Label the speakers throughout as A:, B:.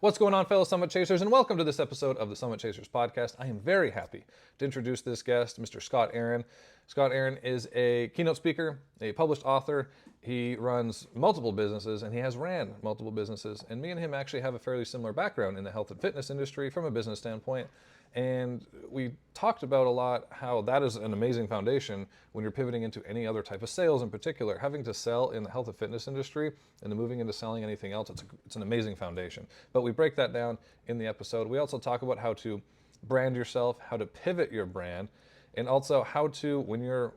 A: What's going on, fellow Summit Chasers, and welcome to this episode of the Summit Chasers podcast. I am very happy to introduce this guest, Mr. Scott Aaron. Scott Aaron is a keynote speaker, a published author. He runs multiple businesses, and he has ran multiple businesses. And me and him actually have a fairly similar background in the health and fitness industry from a business standpoint. And we talked about a lot how that is an amazing foundation when you're pivoting into any other type of sales in particular. Having to sell in the health and fitness industry and then moving into selling anything else, it's an amazing foundation. But we break that down in the episode. We also talk about how to brand yourself, how to pivot your brand, and also how to, when you're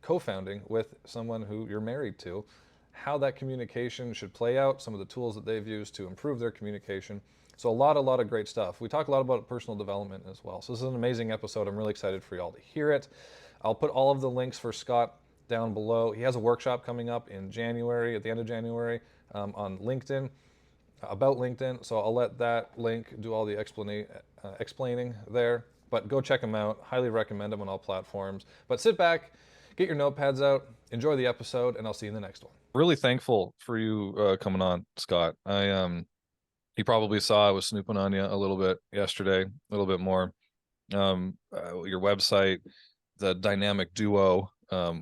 A: co-founding with someone who you're married to, how that communication should play out, some of the tools that they've used to improve their communication. So a lot of great stuff. We talk a lot about personal development as well. So this is an amazing episode. I'm really excited for y'all to hear it. I'll put all of the links for Scott down below. He has a workshop coming up in January, at the end of January, on LinkedIn, about LinkedIn. So I'll let that link do all the explaining there. But go check him out. Highly recommend him on all platforms. But sit back, get your notepads out, enjoy the episode, and I'll see you in the next one. Really thankful for you coming on, Scott. You probably saw I was snooping on you a little bit yesterday, a little bit more. Your website, the dynamic duo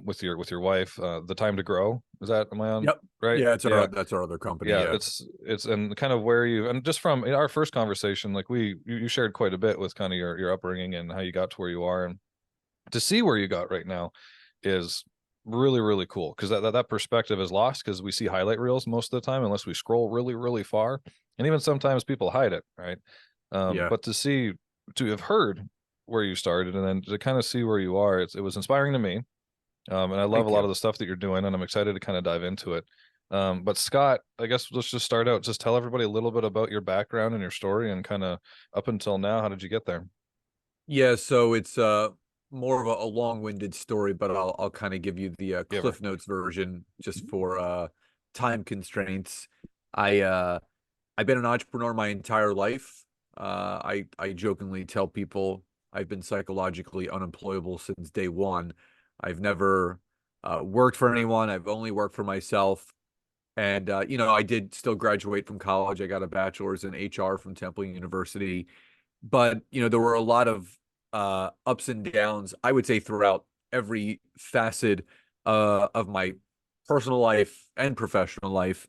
A: with your wife, the Time to Grow. Am I on?
B: Yep.
A: Right.
B: Yeah, that's our other company.
A: Yeah, it's and kind of where you, and just from our first conversation, like you shared quite a bit with kind of your upbringing and how you got to where you are, and to see where you got right now is really cool, because that perspective is lost because we see highlight reels most of the time unless we scroll really far, and even sometimes people hide it, right? But to have heard where you started and then to kind of see where you are, it was inspiring to me, and I love a lot of the stuff that you're doing, and I'm excited to kind of dive into it. But Scott, I guess let's just start out, just tell everybody a little bit about your background and your story and kind of up until now, how did you get there?
B: Yeah, so it's more of a long-winded story, but I'll kind of give you the Cliff Notes version just for time constraints. I've been an entrepreneur my entire life. I jokingly tell people I've been psychologically unemployable since day one. I've never worked for anyone. I've only worked for myself. And I did still graduate from college. I got a bachelor's in HR from Temple University. But there were a lot of ups and downs, I would say, throughout every facet of my personal life and professional life.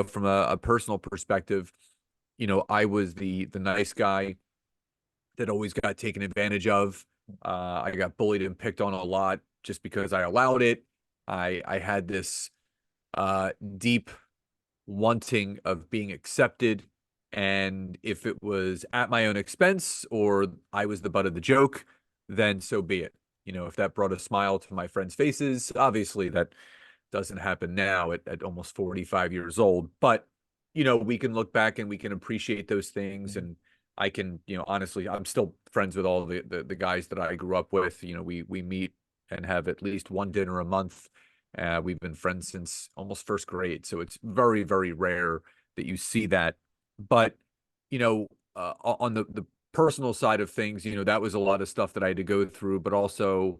B: From a personal perspective, I was the nice guy that always got taken advantage of. I got bullied and picked on a lot just because I allowed it. I had this deep wanting of being accepted. And if it was at my own expense or I was the butt of the joke, then so be it. If that brought a smile to my friends' faces, obviously that doesn't happen now at almost 45 years old. But, we can look back and we can appreciate those things. And I can, honestly, I'm still friends with all the guys that I grew up with. We meet and have at least one dinner a month. We've been friends since almost first grade. So it's very rare that you see that. But, on the personal side of things, that was a lot of stuff that I had to go through, but also,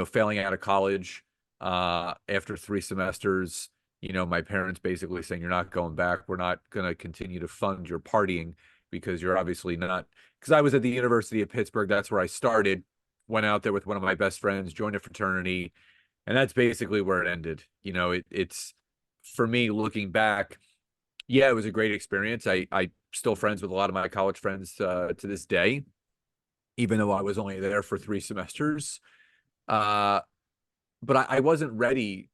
B: failing out of college after 3 semesters, my parents basically saying, you're not going back. We're not going to continue to fund your partying because you're obviously not. Because I was at the University of Pittsburgh. That's where I started, went out there with one of my best friends, joined a fraternity. And that's basically where it ended. It's for me looking back. Yeah, it was a great experience. I still friends with a lot of my college friends to this day, even though I was only there for 3 semesters. But I wasn't ready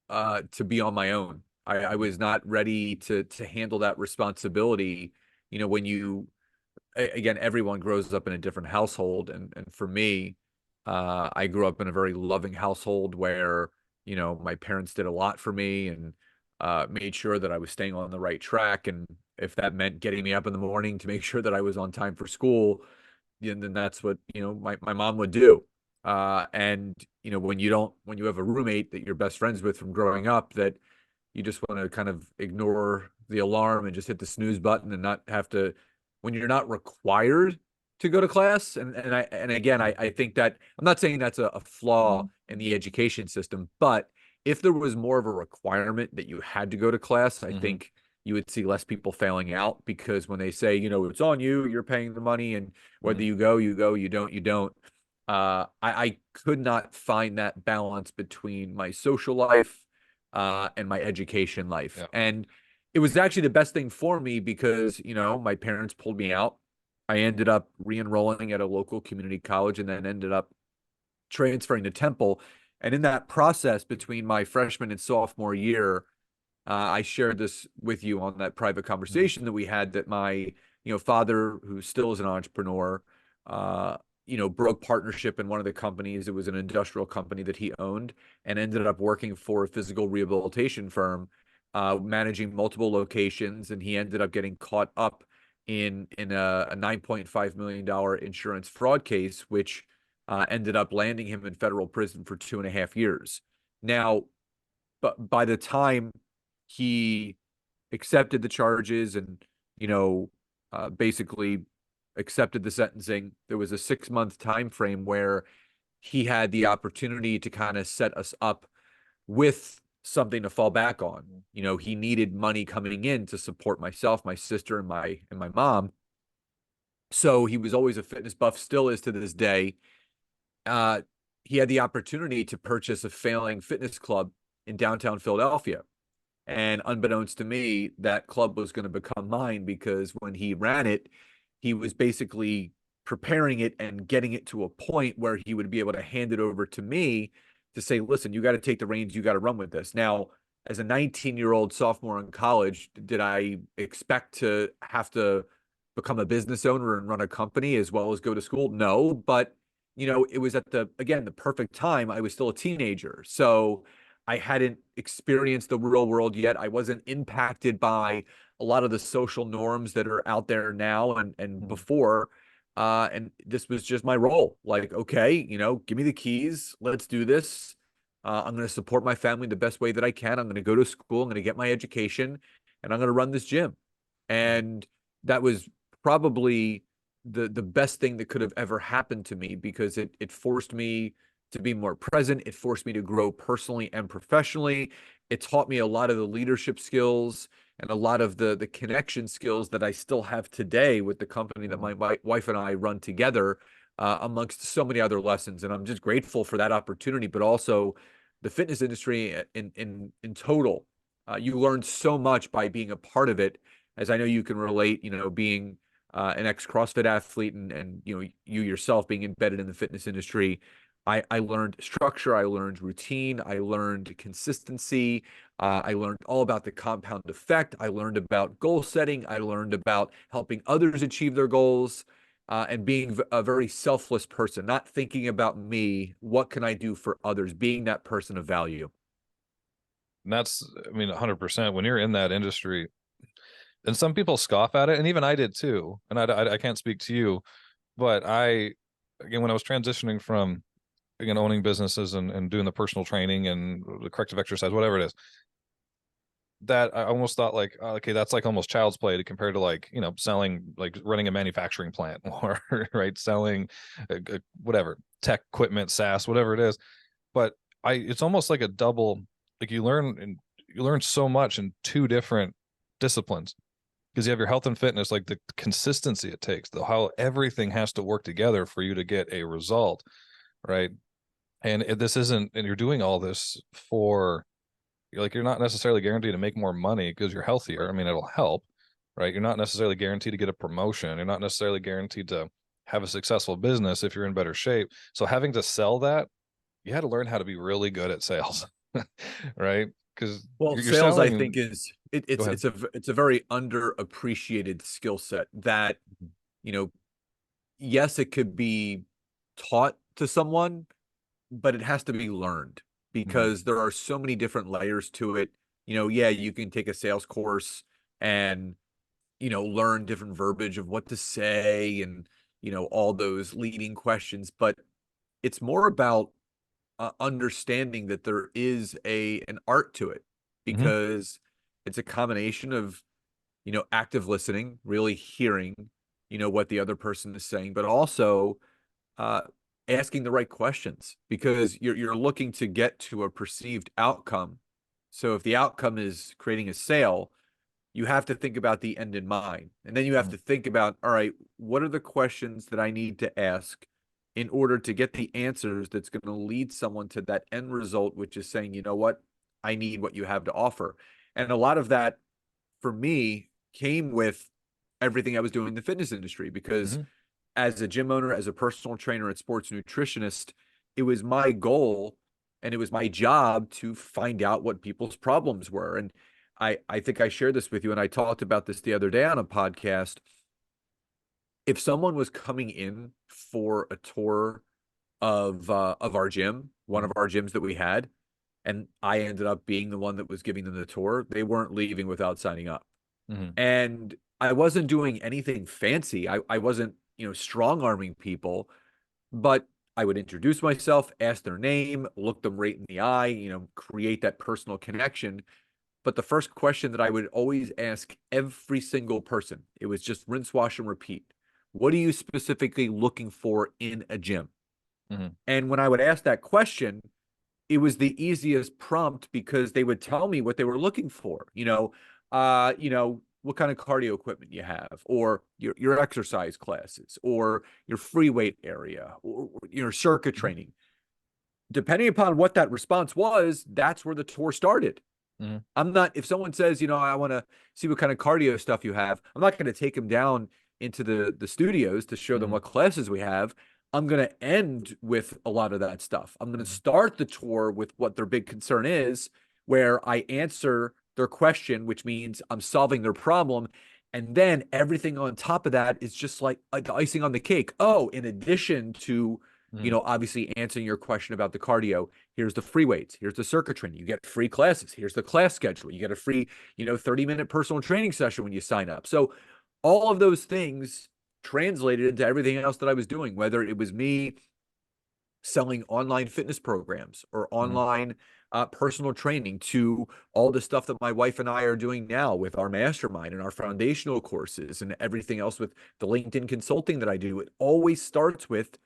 B: to be on my own. I was not ready to handle that responsibility. When again, everyone grows up in a different household, and for me, I grew up in a very loving household where my parents did a lot for me and made sure that I was staying on the right track. And if that meant getting me up in the morning to make sure that I was on time for school, then that's what, my mom would do. And, when you have a roommate that you're best friends with from growing up, that you just want to kind of ignore the alarm and just hit the snooze button and not have to, when you're not required to go to class. And again, I think that I'm not saying that's a flaw in the education system, but if there was more of a requirement that you had to go to class, I think you would see less people failing out because when they say, it's on you, you're paying the money, and whether
A: Mhm.
B: you go, you don't, you don't. I could not find that balance between my social life and my education life.
A: Yeah.
B: And it was actually the best thing for me because, my parents pulled me out. I ended up re-enrolling at a local community college and then ended up transferring to Temple. And in that process between my freshman and sophomore year, I shared this with you on that private
A: Mhm.
B: conversation that we had that my, father, who still is an entrepreneur, uh, broke partnership in one of the companies. It was an industrial company that he owned and ended up working for a physical rehabilitation firm, managing multiple locations. And he ended up getting caught up in a $9.5 million insurance fraud case, which ended up landing him in federal prison for 2.5 years. Now, but by the time he accepted the charges and you know basically accepted the sentencing, there was a 6 month time frame where he had the opportunity to kind of set us up with something to fall back on. He needed money coming in to support myself, my sister, and my mom. So he was always a fitness buff, still is to this day. uh he had the opportunity to purchase a failing fitness club in downtown Philadelphia. And unbeknownst to me, that club was going to become mine because when he ran it, he was basically preparing it and getting it to a point where he would be able to hand it over to me to say, listen, you got to take the reins, you got to run with this. Now, as a 19-year-old sophomore in college, did I expect to have to become a business owner and run a company as well as go to school? No, but it was at the perfect time. I was still a teenager. So I hadn't experienced the real world yet. I wasn't impacted by a lot of the social norms that are out there now and
A: Mhm.
B: before. And this was just my role. Like, okay, give me the keys. Let's do this. I'm going to support my family the best way that I can. I'm going to go to school. I'm going to get my education, and I'm going to run this gym.
A: Mhm.
B: And that was probably the best thing that could have ever happened to me because it forced me to be more present. It forced me to grow personally and professionally. It taught me a lot of the leadership skills and a lot of the connection skills that I still have today with the company that
A: Mhm.
B: my wife and I run together, amongst so many other lessons. And I'm just grateful for that opportunity, but also the fitness industry in total. You learn so much by being a part of it, as I know you can relate. Being an ex CrossFit athlete and you yourself being embedded in the fitness industry. I learned structure, I learned routine, I learned consistency, I learned all about the compound effect, I learned about goal setting, I learned about helping others achieve their goals, and being a very selfless person, not thinking about me, what can I do for others, being that person of value.
A: And that's, I mean, 100%. When you're in that industry, and some people scoff at it, and even I did too. And I can't speak to you, but again, when I was transitioning from, again, owning businesses and doing the personal training and the corrective exercise, whatever it is, that I almost thought like, okay, that's like almost child's play to compare to like, selling, like running a manufacturing plant or right, selling whatever tech equipment, SaaS, whatever it is. But it's almost like a double, like you learn so much in two different disciplines because you have your health and fitness, like the consistency it takes, the how everything has to work together for you to get a result, right? And this isn't, and you're doing all this for, you're not necessarily guaranteed to make more money because you're healthier. I mean, it'll help, right? You're not necessarily guaranteed to get a promotion. You're not necessarily guaranteed to have a successful business if you're in better shape. So having to sell that, you had to learn how to be really good at sales, right? Because
B: Well,
A: you're
B: sales, I
A: selling.
B: think, is
A: Go ahead.
B: it's a very underappreciated skill set that, you know, yes, it could be taught to someone, but it has to be learned
A: Mhm.
B: because there are so many different layers to it. Yeah, you can take a sales course and, learn different verbiage of what to say and, all those leading questions, but it's more about understanding that there is an art to it
A: Mhm.
B: because it's a combination of, active listening, really hearing, what the other person is saying, but also uh, asking the right questions because you're looking to get to a perceived outcome. So if the outcome is creating a sale, you have to think about the end in mind. And then you have
A: Mm-hmm.
B: to think about, all right, what are the questions that I need to ask in order to get the answers that's going to lead someone to that end result, which is saying, you know what, I need what you have to offer. And a lot of that for me came with everything I was doing in the fitness industry because
A: Mm-hmm.
B: as a gym owner, as a personal trainer and sports nutritionist, it was my goal and it was my job to find out what people's problems were. And I think I shared this with you, and I talked about this the other day on a podcast. If someone was coming in for a tour of our gym, one of our gyms that we had, and I ended up being the one that was giving them the tour, they weren't leaving without signing up.
A: Mm-hmm.
B: And I wasn't doing anything fancy. I wasn't, strong arming people, but I would introduce myself, ask their name, look them right in the eye, create that personal connection. But the first question that I would always ask every single person, it was just rinse, wash, and repeat. What are you specifically looking for in a gym?
A: Mm-hmm.
B: And when I would ask that question, it was the easiest prompt because they would tell me what they were looking for. What kind of cardio equipment you have, or your exercise classes, or your free weight area, or your circuit training. Depending upon what that response was, that's where the tour started.
A: Mm-hmm.
B: I'm not, if someone says, I want to see what kind of cardio stuff you have, I'm not going to take them down into the studios to show them
A: Mm-hmm.
B: what classes we have. I'm going to end with a lot of that stuff. I'm going to
A: Mm-hmm.
B: start the tour with what their big concern is, where I answer their question, which means I'm solving their problem. And then everything on top of that is just like the icing on the cake. Oh, in addition to,
A: Mm-hmm.
B: obviously answering your question about the cardio, here's the free weights, here's the circuit training, you get free classes, here's the class schedule, you get a free 30-minute personal training session when you sign up. So all of those things translated into everything else that I was doing, whether it was me selling online fitness programs or
A: Mm-hmm.
B: online personal training, to all the stuff that my wife and I are doing now with our mastermind and our foundational courses and everything else with the LinkedIn consulting that I do. It always starts with,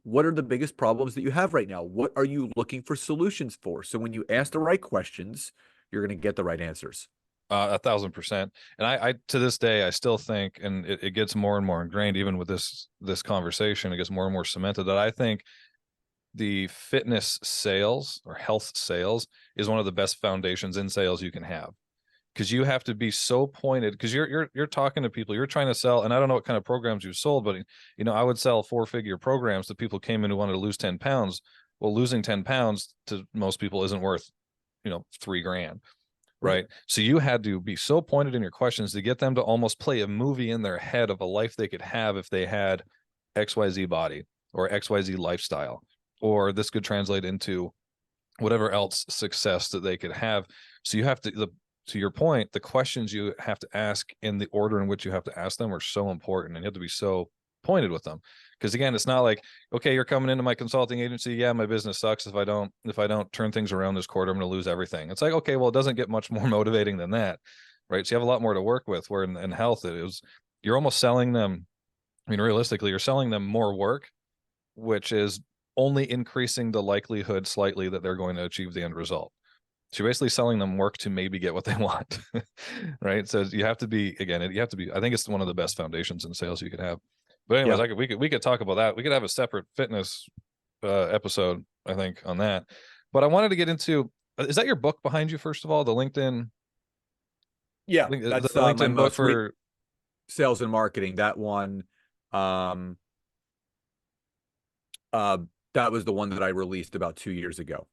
B: what are the biggest problems that you have right now? What are you looking for solutions for? So when you ask the right questions, you're going to get the right answers.
A: 1,000%. And I to this day, I still think, and it gets more and more ingrained, even with this conversation, it gets more and more cemented that I think the fitness sales or health sales is one of the best foundations in sales you can have. Because you have to be so pointed, because you're talking to people, you're trying to sell, and I don't know what kind of programs you've sold, but I would sell 4-figure programs to people came in who wanted to lose 10 pounds. Well, losing 10 pounds to most people isn't worth, $3,000.
B: Right.
A: Right. So you had to be so pointed in your questions to get them to almost play a movie in their head of a life they could have if they had XYZ body or XYZ lifestyle, or this could translate into whatever else success that they could have. So you have to your point, the questions you have to ask in the order in which you have to ask them are so important, and you have to be so pointed with them. Because again, it's not like, okay, you're coming into my consulting agency. Yeah, my business sucks. If I don't turn things around this quarter, I'm going to lose everything. It's like, okay, well, it doesn't get much more motivating than that, right? So you have a lot more to work with. Where in health, you're almost selling them. I mean, realistically, you're selling them more work, which is only increasing the likelihood slightly that they're going to achieve the end result. So you're basically selling them work to maybe get what they want, right? So you have to be, again, you have to be. I think it's one of the best foundations in sales you could have. But anyways,
B: Yeah.
A: we could talk about that. We could have a separate fitness episode, I think, on that. But I wanted to get into, is that your book behind you? First of all, the LinkedIn,
B: Yeah.
A: the
B: That's my
A: LinkedIn book
B: most
A: for.
B: sales and marketing. That one, um, uh, that was the one that I released about 2 years ago.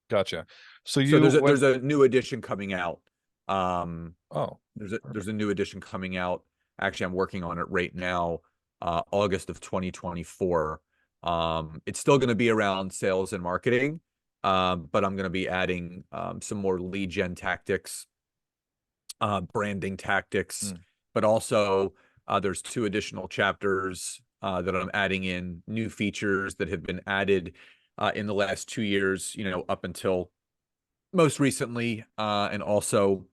A: Gotcha. So
B: So
A: you
B: there's
A: went.
B: a new edition coming out. Um,
A: Oh,
B: there's
A: perfect.
B: a new edition coming out. Actually, I'm working on it right now, August of 2024. It's still going to be around sales and marketing, but I'm going to be adding some more lead gen tactics, branding tactics,
A: Mm,
B: but also there's 2 additional chapters that I'm adding in new features that have been added in the last 2 years, up until most recently, and also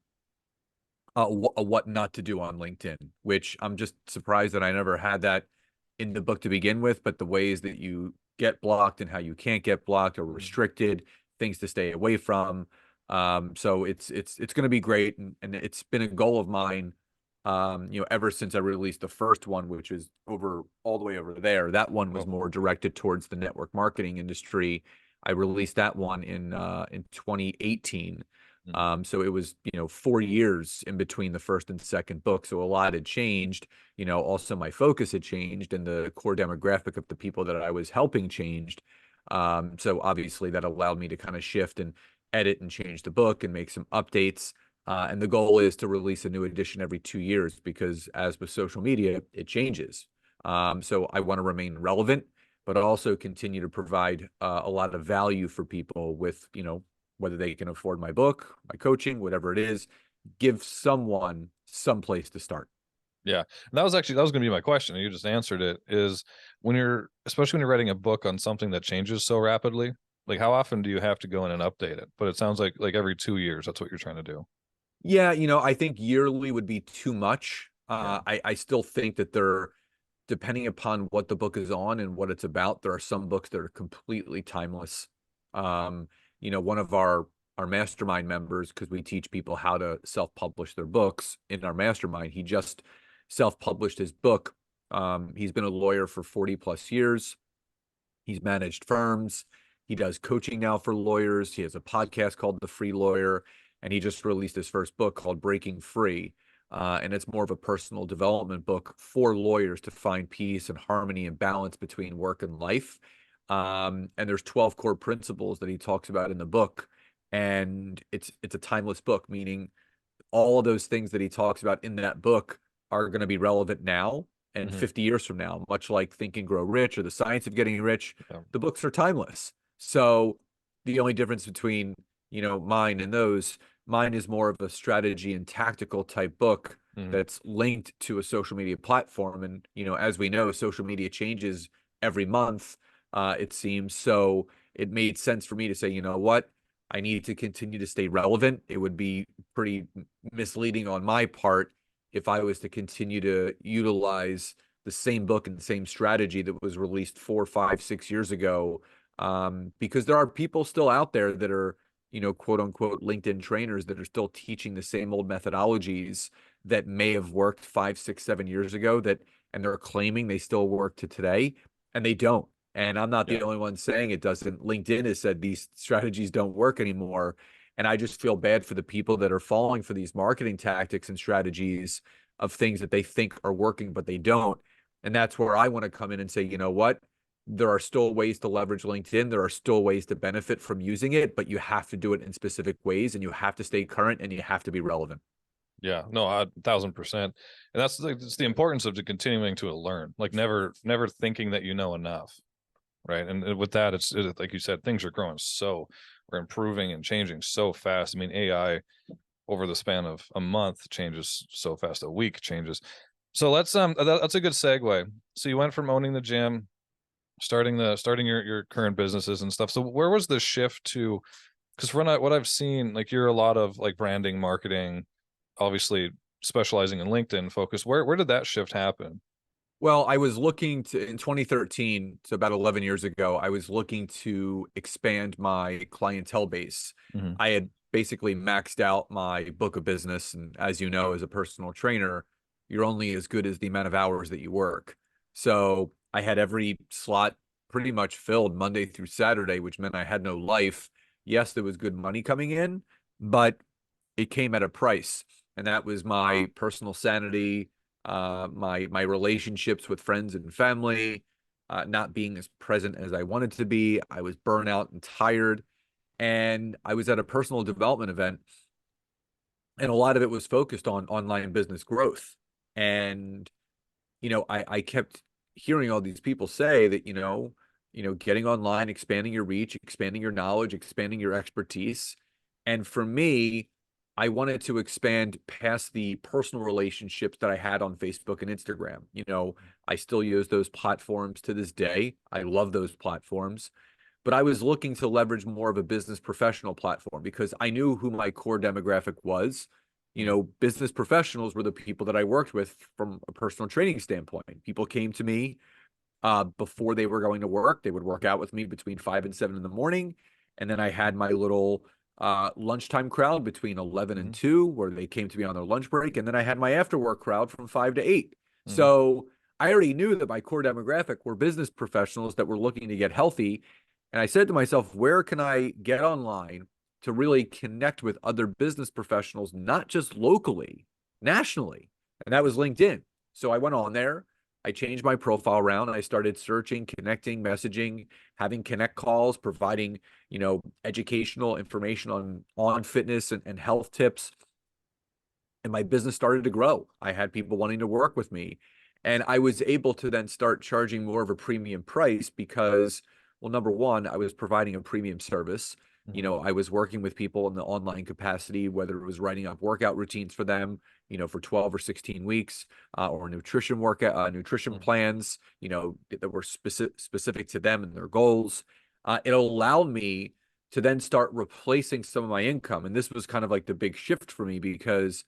B: what not to do on LinkedIn, which I'm just surprised that I never had that in the book to begin with, but the ways that you get blocked and how you can't get blocked or
A: mm,
B: restricted, things to stay away from. So it's going to be great, and it's been a goal of mine, ever since I released the first one, which is over all the way over there. That one was
A: Oh,
B: more directed towards the network marketing industry. I released that one in 2018.
A: mm,
B: So it was, 4 years in between the first and second book. So a lot had changed. Also my focus had changed, and the core demographic of the people that I was helping changed. So obviously that allowed me to kind of shift and edit and change the book and make some updates. And the goal is to release a new edition every 2 years because, as with social media, it changes. So I want to remain relevant, but also continue to provide a lot of value for people with, whether they can afford my book, my coaching, whatever it is, give someone some place to start.
A: yeah. And that was going to be my question, and you just answered it. Is when you're, especially when you're writing a book on something that changes so rapidly, like how often do you have to go in and update it? But it sounds like every 2 years. That's what you're trying to do.
B: Yeah, I think yearly would be too much.
A: Yeah.
B: I still think that there, depending upon what the book is on and what it's about, there are some books that are completely timeless. One of our mastermind members, because we teach people how to self-publish their books in our mastermind, he just self-published his book. He's been a lawyer for 40 plus years. He's managed firms. He does coaching now for lawyers. He has a podcast called The Free Lawyer, and he just released his first book called Breaking Free. And it's more of a personal development book for lawyers to find peace and harmony and balance between work and life. And there's 12 core principles that he talks about in the book, and it's a timeless book, meaning all of those things that he talks about in that book are going to be relevant now and
A: Hmm.
B: 50 years from now, much like Think and Grow Rich or The Science of Getting Rich.
A: Yeah.
B: The books are timeless. So the only difference between, mine and those, mine is more of a strategy and tactical type book
A: Hmm.
B: that's linked to a social media platform. And, as we know, social media changes every month, it seems. So it made sense for me to say, you know what? I need to continue to stay relevant. It would be pretty misleading on my part if I was to continue to utilize the same book and the same strategy that was released 4, 5, 6 years ago. Because there are people still out there that are, quote unquote, LinkedIn trainers that are still teaching the same old methodologies that may have worked 5, 6, 7 years ago and they're claiming they still work to today, and they don't. And I'm not
A: Yeah.
B: the only one saying it doesn't. LinkedIn has said these strategies don't work anymore. And I just feel bad for the people that are falling for these marketing tactics and strategies of things that they think are working, but they don't. And that's where I want to come in and say, you know what? There are still ways to leverage LinkedIn. There are still ways to benefit from using it, but you have to do it in specific ways, and you have to stay current, and you have to be relevant.
A: Yeah, no, 1,000%. And that's like it's the importance of continuing to learn, like never thinking that you know enough, right? And with that, like you said, things are growing so, or improving and changing so fast. I mean, AI over the span of a month changes so fast, a week changes. So that's a good segue. So you went from owning the gym, starting your current businesses and stuff. So where was the shift to? Because from what I've seen, like you're a lot of like branding, marketing, obviously specializing in LinkedIn focus. Where did that shift happen?
B: Well, I was looking to, in 2013, so about 11 years ago, I was looking to expand my clientele base.
A: Hmm.
B: I had basically maxed out my book of business. And as you know, as a personal trainer, you're only as good as the amount of hours that you work. So I had every slot pretty much filled Monday through Saturday, which meant I had no life. Yes, there was good money coming in, but it came at a price, and that was my personal sanity, my relationships with friends and family, not being as present as I wanted to be. I was burnout and tired, and I was at a personal development event, and a lot of it was focused on online business growth. And I kept hearing all these people say that, getting online, expanding your reach, expanding your knowledge, expanding your expertise. And for me, I wanted to expand past the personal relationships that I had on Facebook and Instagram. I still use those platforms to this day. I love those platforms, but I was looking to leverage more of a business professional platform because I knew who my core demographic was. Business professionals were the people that I worked with from a personal training standpoint. People came to me before they were going to work. They would work out with me between 5 and 7 in the morning. And then I had my little lunchtime crowd between 11 and
A: Mm-hmm.
B: 2, where they came to me on their lunch break. And then I had my after work crowd from 5 to 8.
A: Mm-hmm.
B: So I already knew that my core demographic were business professionals that were looking to get healthy. And I said to myself, where can I get online to really connect with other business professionals, not just locally, nationally? And that was LinkedIn. So I went on there. I changed my profile around. I started searching, connecting, messaging, having connect calls, providing educational information on fitness and health tips. And my business started to grow. I had people wanting to work with me. And I was able to then start charging more of a premium price because, well, number one, I was providing a premium service.
A: Mm-hmm.
B: I was working with people in the online capacity, whether it was writing up workout routines for them, for 12 or 16 weeks, or nutrition
A: Mm-hmm.
B: plans, that were specific to them and their goals. It allowed me to then start replacing some of my income. And this was kind of like the big shift for me because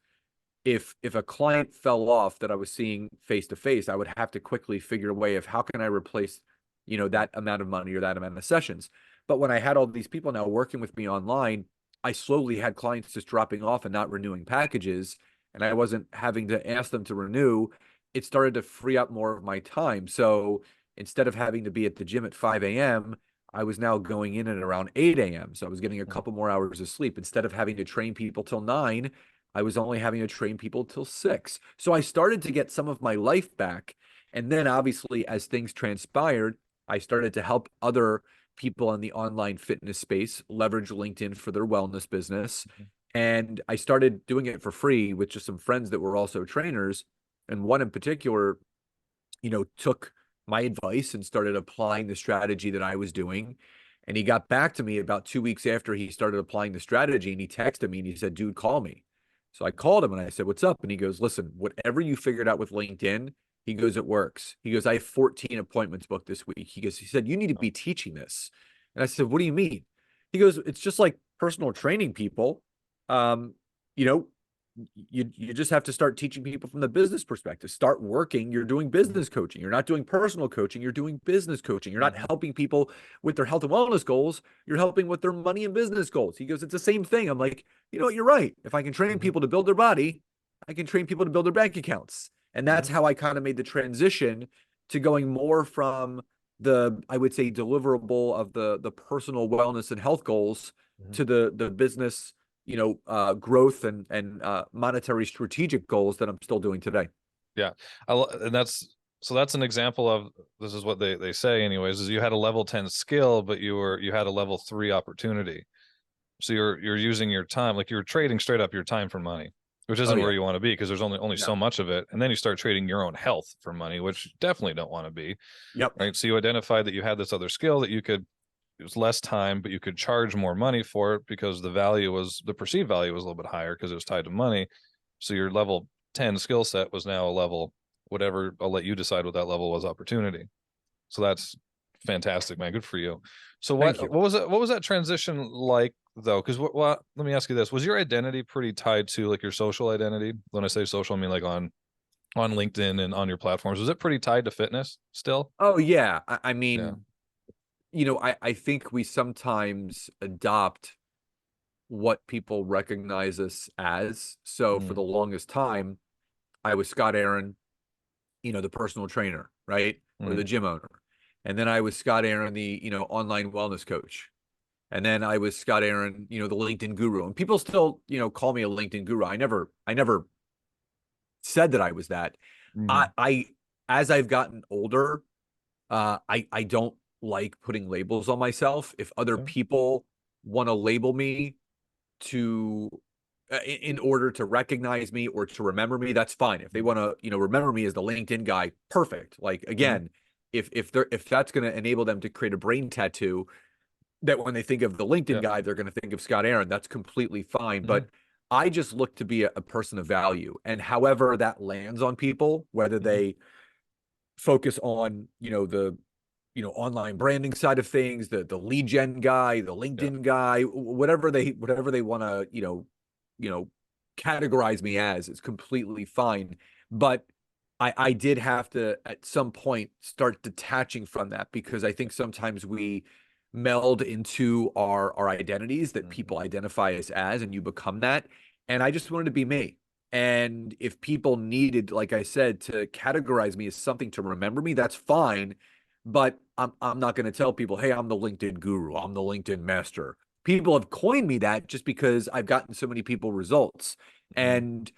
B: if a client fell off that I was seeing face to face, I would have to quickly figure a way of how can I replace, that amount of money or that amount of sessions. But when I had all these people now working with me online, I slowly had clients just dropping off and not renewing packages, and I wasn't having to ask them to renew. It started to free up more of my time. So instead of having to be at the gym at 5 a.m., I was now going in at around 8 a.m. So I was getting a couple more hours of sleep. Instead of having to train people till 9, I was only having to train people till 6. So I started to get some of my life back. And then obviously, as things transpired, I started to help other people in the online fitness space leverage LinkedIn for their wellness business. And I started doing it for free with just some friends that were also trainers. And one in particular, took my advice and started applying the strategy that I was doing. And he got back to me about 2 weeks after he started applying the strategy, and he texted me and he said, "Dude, call me." So I called him and I said, "What's up?" And he goes, "Listen, whatever you figured out with LinkedIn," he goes, "it works." He goes, "I have 14 appointments booked this week." He said, "You need to be teaching this." And I said, "What do you mean?" He goes, "It's just like personal training people. Um, you know, you just have to start teaching people from the business perspective. Start working. You're doing
A: Mm-hmm.
B: business coaching. You're not doing personal coaching. You're doing business coaching. You're not helping people with their health and wellness goals. You're helping with their money and business goals." He goes, "It's the same thing." I'm like, you know what? You're right. If I can train
A: Mm-hmm.
B: people to build their body, I can train people to build their bank accounts. And that's
A: Mm-hmm.
B: how I kind of made the transition to going more from the, I would say, deliverable of the personal wellness and health goals
A: Mm-hmm.
B: to the business, growth and monetary strategic goals that I'm still doing today.
A: Yeah. And that's an example of, this is what they say anyways, is you had a level 10 skill, but you had a level 3 opportunity. So you're using your time, like you're trading straight up your time for money, which
B: Oh
A: isn't where
B: yeah,
A: you want to be because there's only
B: no,
A: so much of it. And then you start trading your own health for money, which you definitely don't want to be,
B: yep,
A: right? So you identified that you had this other skill that you could, it was less time, but you could charge more money for it because the perceived value was a little bit higher because it was tied to money. So your level 10 skill set was now a level, whatever, I'll let you decide what that level was, opportunity. So that's fantastic, man. Good for you. So
B: thank you.
A: what was that transition like though? Because what let me ask you this. Was your identity pretty tied to like your social identity? When I say social, I mean like on LinkedIn and on your platforms. Was it pretty tied to fitness still?
B: Oh yeah, I
A: Yeah.
B: mean, I think we sometimes adopt what people recognize us as. So for
A: Mm,
B: the longest time, I was Scott Aaron, the personal trainer, right? Or
A: mm,
B: the gym owner. And then I was Scott Aaron, the, online wellness coach. And then I was Scott Aaron, the LinkedIn guru. And people still, call me a LinkedIn guru. I never said that I was that.
A: mm,
B: I as I've gotten older, I don't like putting labels on myself. If other
A: yeah.
B: people want to label me to in order to recognize me or to remember me, that's fine. If they
A: Mm,
B: want to, remember me as the LinkedIn guy, perfect. Like
A: mm,
B: again, if that's going to enable them to create a brain tattoo that when they think of the LinkedIn
A: yeah.
B: guy, they're going to think of Scott Aaron, that's completely fine.
A: Mm,
B: But I just look to be a person of value. And however that lands on people, whether
A: mm,
B: they focus on, the online branding side of things, the lead gen guy, the
A: yeah.
B: LinkedIn guy, whatever they want to, you know categorize me as, is completely fine. But I did have to at some point start detaching from that because I think sometimes we meld into our identities that
A: Mm-hmm.
B: people identify us as, and you become that. And I just wanted to be me. And if people needed, like I said, to categorize me as something to remember me, that's fine. But I'm not going to tell people, hey, I'm the LinkedIn guru, I'm the LinkedIn master. People have coined me that just because I've gotten so many people results.
A: Mm-hmm.
B: And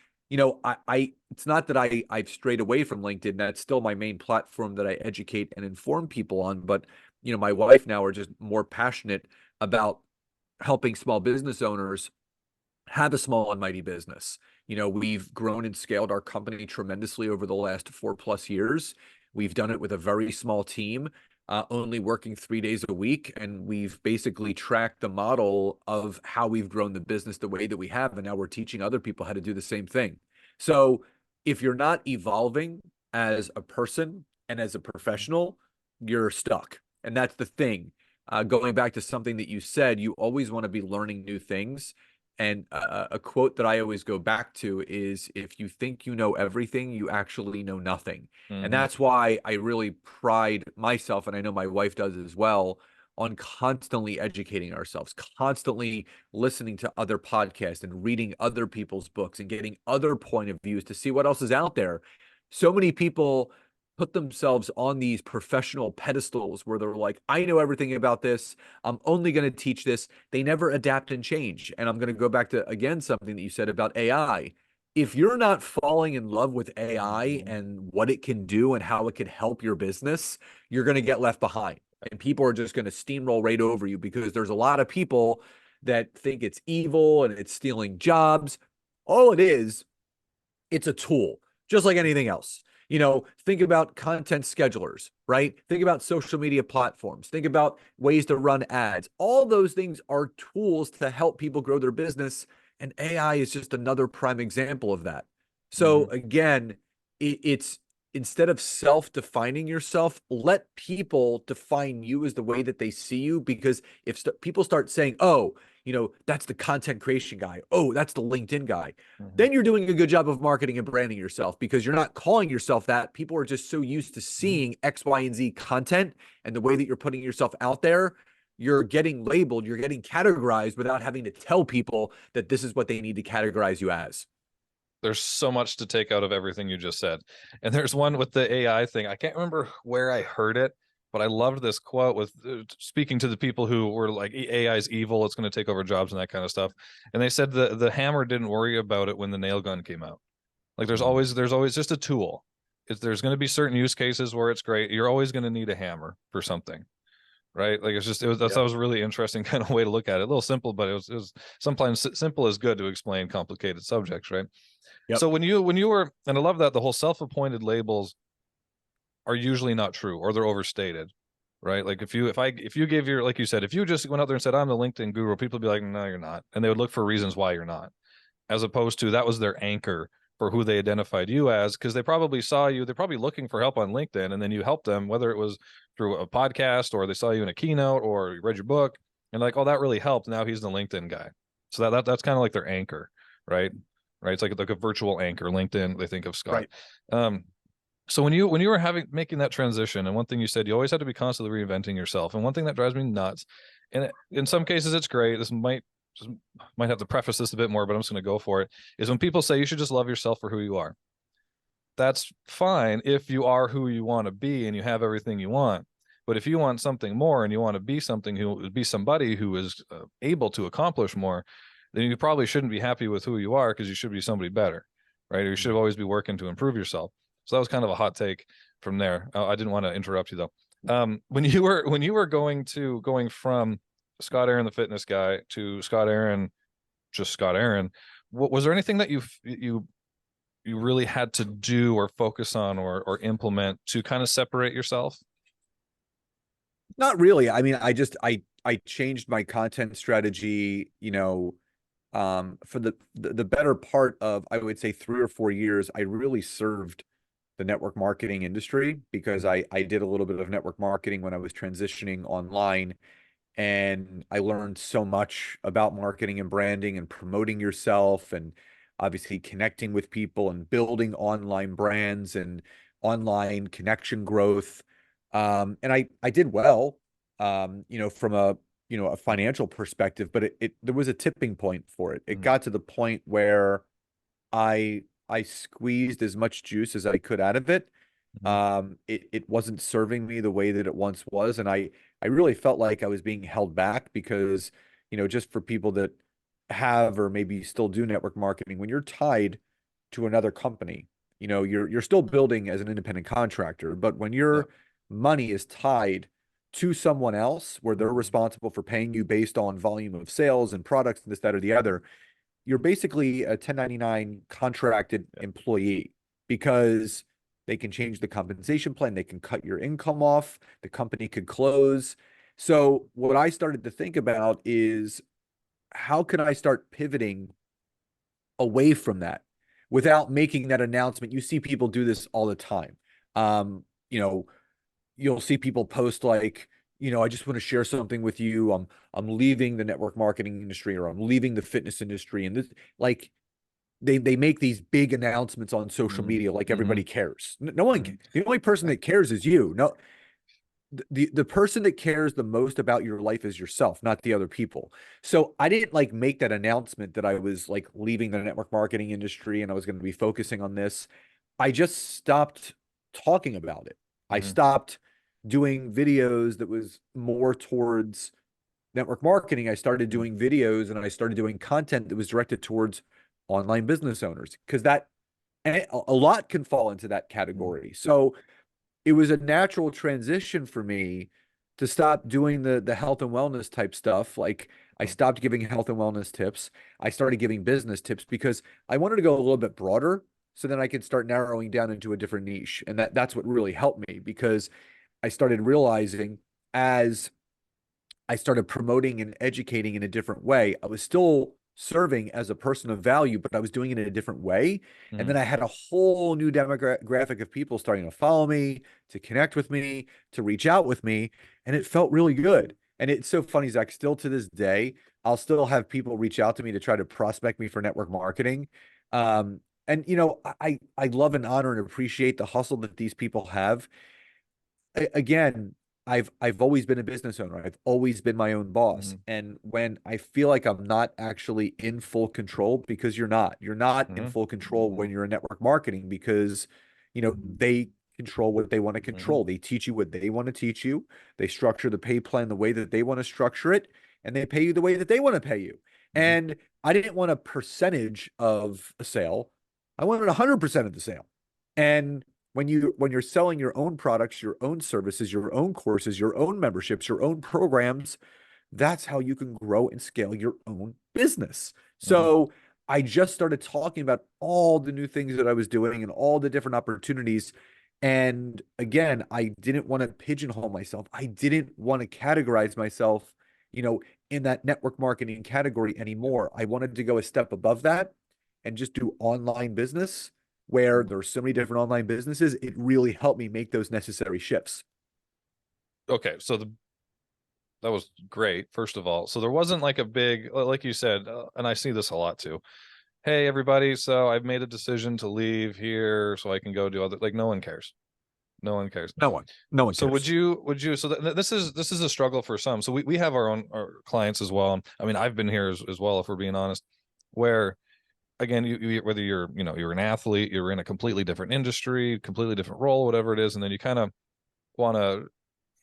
B: I it's not that I've strayed away from LinkedIn. That's still my main platform that I educate and inform people on. But my wife now are just more passionate about helping small business owners have a small and mighty business. We've grown and scaled our company tremendously over the last 4+ years. We've done it with a very small team, only working 3 days a week. And we've basically tracked the model of how we've grown the business the way that we have. And now we're teaching other people how to do the same thing. So if you're not evolving as a person and as a professional, you're stuck. And that's the thing. Going back to something that you said, you always want to be learning new things. And a quote that I always go back to is, if you think you know everything, you actually know nothing. And
A: Mm-hmm.
B: that's why I really pride myself, and I know my wife does as well, on constantly educating ourselves, constantly listening to other podcasts and reading other people's books and getting other point of views to see what else is out there. So many people put themselves on these professional pedestals where they're like, I know everything about this. I'm only going to teach this. They never adapt and change. And I'm going to go back to, again, something that you said about AI. If you're not falling in love with AI
A: Mm-hmm.
B: and what it can do and how it can help your business, you're going to get left behind. And people are just going to steamroll right over you, because there's a lot of people that think it's evil and it's stealing jobs. All it is, it's a tool, just like anything else. Think about content schedulers, right? Think about social media platforms. Think about ways to run ads. All those things are tools to help people grow their business. And AI is just another prime example of that. So,
A: Mm-hmm.
B: again, it's instead of self-defining yourself, let people define you as the way that they see you. Because if people start saying, oh, that's the content creation guy, oh, that's the LinkedIn guy,
A: Mm-hmm.
B: then you're doing a good job of marketing and branding yourself, because you're not calling yourself that. People are just so used to seeing X, Y, and Z content, and the way that you're putting yourself out there, you're getting labeled, you're getting categorized without having to tell people that this is what they need to categorize you as.
A: There's so much to take out of everything you just said. And there's one with the AI thing. I can't remember where I heard it, but I loved this quote with speaking to the people who were like, AI is evil, it's going to take over jobs and that kind of stuff. And they said the hammer didn't worry about it when the nail gun came out. Like there's always just a tool. There's going to be certain use cases where it's great. You're always going to need a hammer for something, right? Like that
B: Yep.
A: was a really interesting kind of way to look at it. A little simple, but it was sometimes simple is good to explain complicated subjects, right?
B: Yep.
A: So when you were, and I love that the whole self-appointed labels are usually not true, or they're overstated, right? Like if you gave your, like you said, if you just went out there and said I'm the LinkedIn guru, people would be like, no, you're not, and they would look for reasons why you're not, as opposed to that was their anchor for who they identified you as, because they probably saw you, they're probably looking for help on LinkedIn, and then you helped them, whether it was through a podcast or they saw you in a keynote or you read your book, and like, oh, that really helped. Now he's the LinkedIn guy. So that's kind of like their anchor, right? Right. It's like a virtual anchor. LinkedIn, they think of Scott.
B: Right.
A: Um, so when you were making that transition, and one thing you said, you always had to be constantly reinventing yourself. And one thing that drives me nuts, and in some cases it's great. This might have to preface this a bit more, but I'm just going to go for it. Is when people say you should just love yourself for who you are. That's fine if you are who you want to be and you have everything you want. But if you want something more and you want to be somebody who is able to accomplish more, then you probably shouldn't be happy with who you are, because you should be somebody better, right? Or you should always be working to improve yourself. So that was kind of a hot take from there. I didn't want to interrupt you though. When you were going from Scott Aaron, the fitness guy, to Scott Aaron, just Scott Aaron, was there anything that you really had to do or focus on or implement to kind of separate yourself?
B: Not really. I mean, I changed my content strategy, for the better part of, I would say, 3 or 4 years. I really served the network marketing industry, because I did a little bit of network marketing when I was transitioning online, and I learned so much about marketing and branding and promoting yourself, and obviously connecting with people and building online brands and online connection growth. And I did well. from a financial perspective, but there was a tipping point for it. It
A: Mm-hmm.
B: got to the point where I squeezed as much juice as I could out of it.
A: Mm-hmm.
B: It wasn't serving me the way that it once was, and I really felt like I was being held back because, just for people that have or maybe still do network marketing, when you're tied to another company, you're still building as an independent contractor, but when
A: Yeah.
B: your money is tied to someone else where they're
A: Mm-hmm.
B: responsible for paying you based on volume of sales and products and this, that, or the other, you're basically a 1099 contracted
A: Yeah.
B: employee because they can change the compensation plan, they can cut your income off, the company could close. So what I started to think about is how can I start pivoting away from that without making that announcement? You see people do this all the time. Um, you know, you'll see people post like, I just want to share something with you. I'm leaving the network marketing industry, or I'm leaving the fitness industry. And this, like, they make these big announcements on social
A: Mm-hmm.
B: media like
A: Mm-hmm.
B: everybody cares. No one,
A: Mm-hmm.
B: the only person that cares is you. No, the person that cares the most about your life is yourself, not the other people. So I didn't like make that announcement that I was like leaving the network marketing industry and I was going to be focusing on this. I just stopped talking about it. I
A: Mm-hmm.
B: stopped doing videos that was more towards network marketing. I started
A: Mm-hmm.
B: doing videos and I started doing content that was directed towards online business owners because that a lot can fall into that category. So it was a natural transition for me to stop doing the health and wellness type stuff. Like I stopped giving health and wellness tips. I started giving business tips because I wanted to go a little bit broader so then I could start narrowing down into a different niche. And that's what really helped me because I started realizing as I started promoting and educating in a different way. I was still serving as a person of value, but I was doing it in a different way. And
A: Mm-hmm.
B: then I had a whole new demographic of people starting to follow me, to connect with me, to reach out with me. And it felt really good. And it's so funny, Zach, still to this day, I'll still have people reach out to me to try to prospect me for network marketing. And I love and honor and appreciate the hustle that these people have. Again, I've always been a business owner. I've always been my own boss.
A: Mm-hmm.
B: And when I feel like I'm not actually in full control, because you're not in
A: Mm-hmm.
B: full control when you're in network marketing because, they control what they want to
A: Mm-hmm.
B: control. They teach you what they want to teach you. They structure the pay plan the way that they want to structure it, and they pay you the way that they want to pay you.
A: Mm-hmm.
B: And I didn't want a percentage of a sale. I wanted 100% of the sale. And when you're selling your own products, your own services, your own courses, your own memberships, your own programs, that's how you can grow and scale your own business.
A: Mm-hmm.
B: So I just started talking about all the new things that I was doing and all the different opportunities. And again, I didn't want to pigeonhole myself. I didn't want to categorize myself, you know, in that network marketing category anymore. I wanted to go a step above that and just do online business where there's so many different online businesses. It really helped me make those necessary shifts.
A: Okay, so that was great. First of all, so there wasn't like a big, like you said, and I see this a lot too. Hey, everybody, so I've made a decision to leave here so I can go do other. Like, no one cares. No one cares.
B: No one
A: So
B: cares.
A: so this is a struggle for some. So we have our clients as well. I mean, I've been here as well, if we're being honest, where again, whether you're an athlete, you're in a completely different industry, completely different role, whatever it is, and then you kind of want to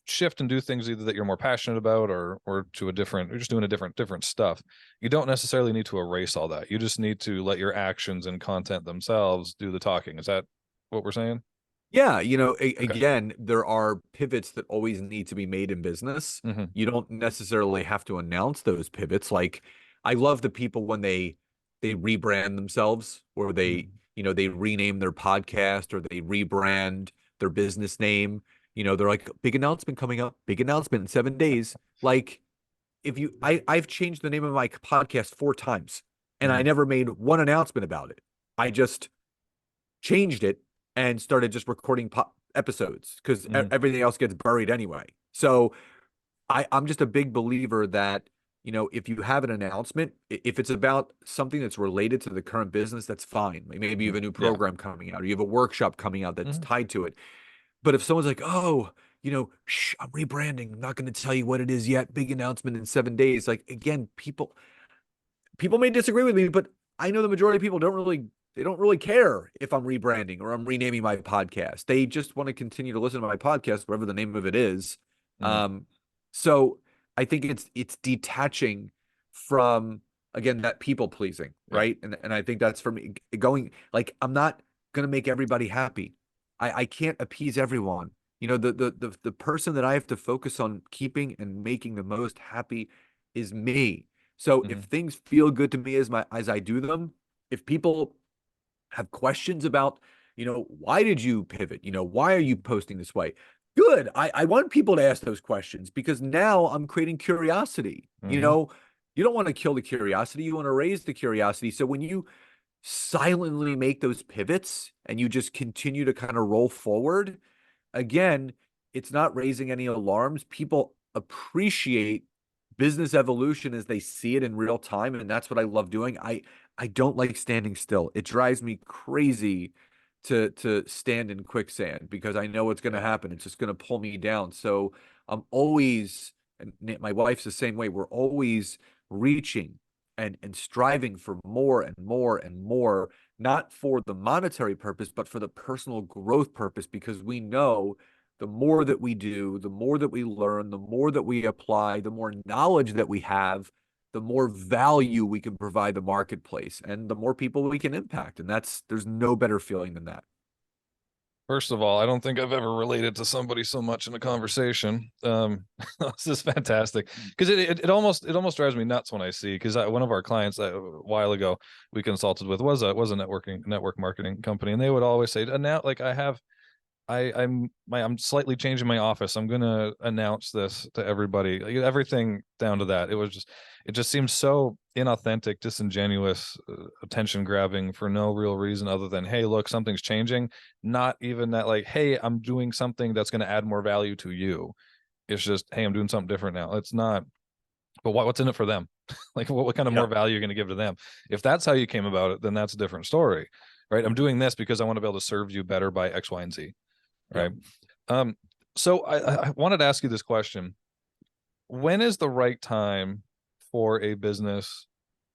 A: shift and do things either that you're more passionate about or to a different, you're just doing a different stuff. You don't necessarily need to erase all that. You just need to let your actions and content themselves do the talking. Is that what we're saying?
B: Yeah,
A: Okay.
B: again, there are pivots that always need to be made in business.
A: Mm-hmm.
B: You don't necessarily have to announce those pivots. Like, I love the people when they rebrand themselves or they rename their podcast or they rebrand their business name. They're like, big announcement coming up, big announcement in 7 days. Like, if you I've changed the name of my podcast 4 times and I
A: Mm-hmm.
B: never made one announcement about it. I just changed it and started just recording episodes because
A: Mm-hmm.
B: everything else gets buried anyway. So I'm just a big believer that, if you have an announcement, if it's about something that's related to the current business, that's fine. Like maybe you
A: Mm-hmm.
B: have a new
A: Yeah.
B: program coming out or you have a workshop coming out that's
A: Mm-hmm.
B: tied to it. But if someone's like, oh, shh, I'm rebranding. I'm not going to tell you what it is yet. Big announcement in 7 days. Like, again, people may disagree with me, but I know the majority of people don't really care if I'm rebranding or I'm renaming my podcast. They just want to continue to listen to my podcast, whatever the name of it is.
A: Mm-hmm.
B: So I think it's detaching from, again, that people pleasing,
A: Yeah.
B: right? And I think that's for me going, like, I'm not gonna make everybody happy. I can't appease everyone. The person that I have to focus on keeping and making the most happy is me. So if
A: Mm-hmm.
B: things feel good to me as I do them, if people have questions about, why did you pivot? Why are you posting this way? Good. I want people to ask those questions because now I'm creating curiosity.
A: Mm-hmm.
B: You don't want to kill the curiosity. You want to raise the curiosity. So when you silently make those pivots and you just continue to kind of roll forward, again, it's not raising any alarms. People appreciate business evolution as they see it in real time, and that's what I love doing. I don't like standing still. It drives me crazy to stand in quicksand because I know what's going to happen. It's just going to pull me down. So I'm always, and my wife's the same way. We're always reaching and striving for more and more and more, not for the monetary purpose, but for the personal growth purpose, because we know the more that we do, the more that we learn, the more that we apply, the more knowledge that we have, the more value we can provide the marketplace and the more people we can impact. And there's no better feeling than that.
A: First of all, I don't think I've ever related to somebody so much in a conversation. This is fantastic because it almost drives me nuts when I see, because one of our clients a while ago we consulted with was a network marketing company, and they would always say, now, like, I'm slightly changing my office. I'm gonna announce this to everybody. Like, everything down to that. It just seems so inauthentic, disingenuous, attention grabbing for no real reason other than, hey, look, something's changing. Not even that, like, hey, I'm doing something that's gonna add more value to you. It's just, hey, I'm doing something different now. It's not. But what's in it for them? Like, what kind of
B: Yeah.
A: more value are you going to give to them? If that's how you came about it, then that's a different story, right? I'm doing this because I want to be able to serve you better by X, Y, and Z,
B: Yeah.
A: right? Um, so I wanted to ask you this question. When is the right time for a business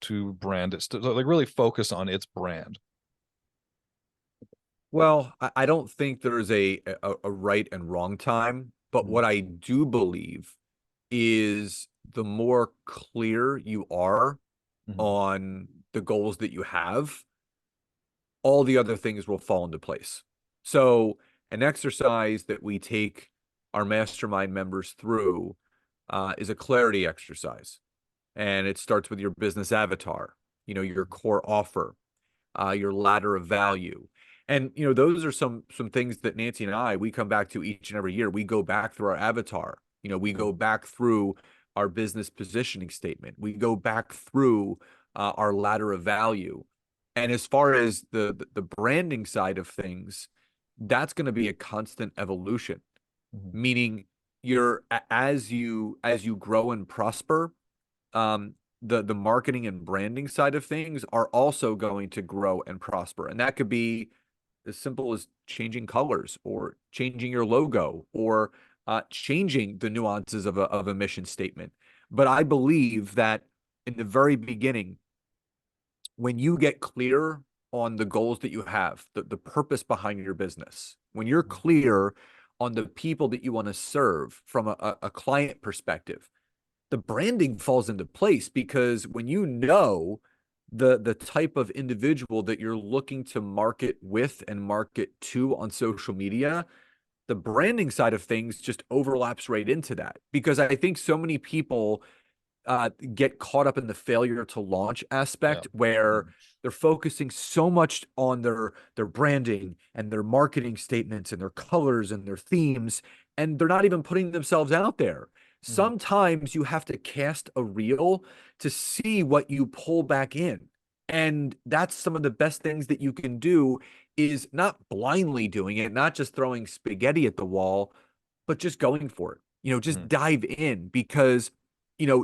A: to brand it, like really focus on its brand?
B: Well, I don't think there's a right and wrong time, but
A: Mhm.
B: what I do believe is the more clear you are
A: Mhm.
B: on the goals that you have, all the other things will fall into place. So, an exercise that we take our mastermind members through is a clarity exercise. And it starts with your business avatar, your core offer, your ladder of value. And those are some things that Nancy and we come back to each and every year. We go back through our avatar. We go back through our business positioning statement. We go back through our ladder of value. And as far as the branding side of things, that's going to be a constant evolution.
A: Mhm.
B: Meaning, as you grow and prosper, um, the marketing and branding side of things are also going to grow and prosper. And that could be as simple as changing colors or changing your logo or changing the nuances of a mission statement. But I believe that in the very beginning, when you get clear on the goals that you have, the purpose behind your business, when you're clear on the people that you want to serve from a client perspective, the branding falls into place because when you know the type of individual that you're looking to market with and market to on social media, the branding side of things just overlaps right into that. Because I think so many people get caught up in the failure to launch
A: Yeah.
B: aspect where they're focusing so much on their branding and their marketing statements and their colors and their themes, and they're not even putting themselves out there.
A: Mhm.
B: Sometimes you have to cast a reel to see what you pull back in. And that's some of the best things that you can do is not blindly doing it, not just throwing spaghetti at the wall, but just going for it. Just
A: Mhm.
B: dive in because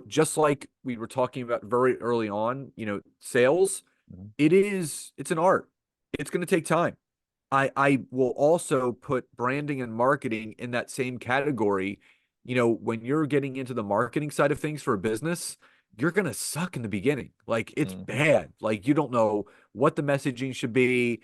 B: just like we were talking about very early on, sales,
A: Mhm.
B: it's an art. It's going to take time. I will also put branding and marketing in that same category. When you're getting into the marketing side of things for a business, you're gonna suck in the beginning. Like it's
A: Mm-hmm.
B: bad. Like you don't know what the messaging should be.